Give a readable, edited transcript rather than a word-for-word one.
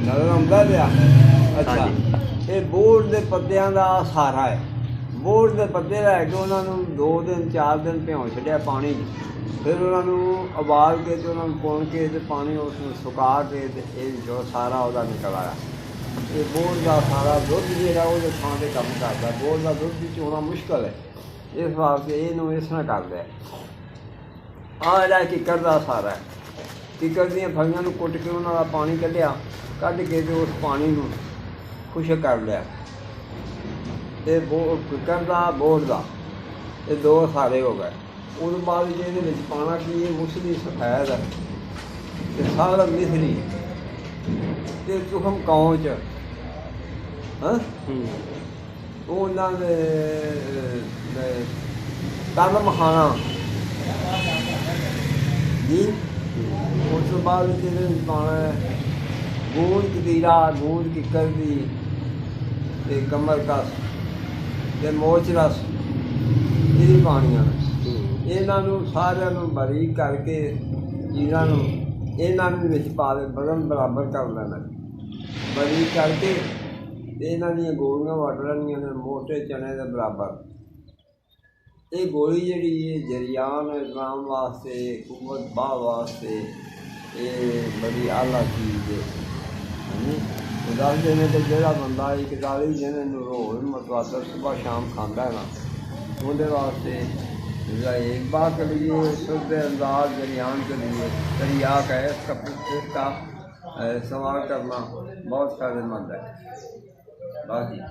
ਨਜ਼ਰ ਆਉਂਦਾ ਪਿਆ। ਅੱਛਾ, ਇਹ ਬੋਹੜ ਦੇ ਪੱਤਿਆਂ ਦਾ ਸਹਾਰਾ ਹੈ। ਬੋਹੜ ਦੇ ਪੱਤੇ ਲੈ ਕੇ ਉਹਨਾਂ ਨੂੰ 2 ਦਿਨ 4 ਦਿਨ ਭਿਉਂ ਛੱਡਿਆ ਪਾਣੀ 'ਚ, ਫਿਰ ਉਹਨਾਂ ਨੂੰ ਉਬਾਲ ਕੇ ਅਤੇ ਉਹਨਾਂ ਨੂੰ ਪੁਣ ਕੇ ਅਤੇ ਪਾਣੀ ਉਸ ਨੂੰ ਸੁਕਾ ਕੇ ਅਤੇ ਇਹ ਜੋ ਸਾਰਾ ਉਹਦਾ ਨਿਕਲ ਆਇਆ। ਇਹ ਬੋਹੜ ਦਾ ਸਾਰਾ ਦੁੱਧ ਜਿਹੜਾ ਉਹਦੇ ਥਾਂ 'ਤੇ ਕੰਮ ਕਰਦਾ। ਬੋਹੜ ਦਾ ਦੁੱਧ ਚੋਣਾ ਮੁਸ਼ਕਿਲ ਹੈ, ਇਸ ਵਾਸਤੇ ਇਹਨੂੰ ਇਸ ਤਰ੍ਹਾਂ ਕਰਦਾ। ਆਹ ਜਿਹੜਾ ਕਿੱਕਰ ਦਾ ਸਾਰਾ ਹੈ, ਕਿੱਕਰ ਦੀਆਂ ਫਲੀਆਂ ਨੂੰ ਕੁੱਟ ਕੇ ਉਹਨਾਂ ਦਾ ਪਾਣੀ ਕੱਢਿਆ, ਕੱਢ ਕੇ ਅਤੇ ਉਸ ਪਾਣੀ ਨੂੰ ਖੁਸ਼ਕ ਕਰ ਲਿਆ। ਇਹ ਕਿੱਕਰ ਦਾ ਬੋਹੜ ਦਾ ਇਹ 2 ਸਾਰੇ ਹੋ ਗਏ। ਉਸ ਤੋਂ ਬਾਅਦ ਇਹਦੇ ਵਿੱਚ ਪਾਉਣਾ ਕੀ, ਇਹ ਮੁਸਲੀ ਸਫੈਦ ਅਤੇ ਸਾਰਾ ਮਿਸਰੀ ਅਤੇ ਤੁਖਮ ਕੌਂਚ ਉਹਨਾਂ ਦੇ ਤਲ ਮਖਾਣਾ ਜੀ। ਉਸ ਤੋਂ ਬਾਅਦ ਇਹਦੇ ਵਿੱਚ ਪਾਉਣਾ ਗੂੰਦ ਕਤੀਰਾ, ਗੂੰਦ ਕਿੱਕਰ ਦੀ ਅਤੇ ਕਮਰ ਕਸ ਅਤੇ ਮੋਚ ਰਸ ਇਹ ਪਾਣੀਆਂ ਨੇ। ਇਹਨਾਂ ਨੂੰ ਸਾਰਿਆਂ ਨੂੰ ਬਾਰੀਕ ਕਰਕੇ ਚੀਜ਼ਾਂ ਨੂੰ ਇਹਨਾਂ ਨੂੰ ਵਿੱਚ ਪਾ ਦੇ ਬਰਾਬਰ ਕਰ ਲੈਣਾ, ਬਾਰੀਕ ਕਰਕੇ ਅਤੇ ਇਹਨਾਂ ਦੀਆਂ ਗੋਲੀਆਂ ਵੱਢ ਲੈਣੀਆਂ ਨੇ ਮੋਟੇ ਚਨੇ ਦੇ ਬਰਾਬਰ। ਇਹ ਗੋਲੀ ਜਿਹੜੀ ਇਹ ਜਰੀਆਨ ਇਸਲਾਮ ਵਾਸਤੇ, ਕੂਵਤ ਬਾਹ ਵਾਸਤੇ ਇਹ ਬੜੀ ਆਲਾ ਚੀਜ਼ ਹੈ। ਦੱਸਦੇ ਨੇ ਕਿ ਜਿਹੜਾ ਬੰਦਾ 41 ਦਿਨ ਇਹਨੂੰ ਰੋਜ਼ ਮਤਵਾਦਰ ਸੁਬਹ ਸ਼ਾਮ ਖਾਂਦਾ ਹੈ ਨਾ, ਉਹਦੇ ਵਾਸਤੇ एक बार के लिए शुद्ध अंदाज जरियान के लिए तरियाक है, इसका इस्तेमाल करना बहुत फ़ायदेमंद है। बाकी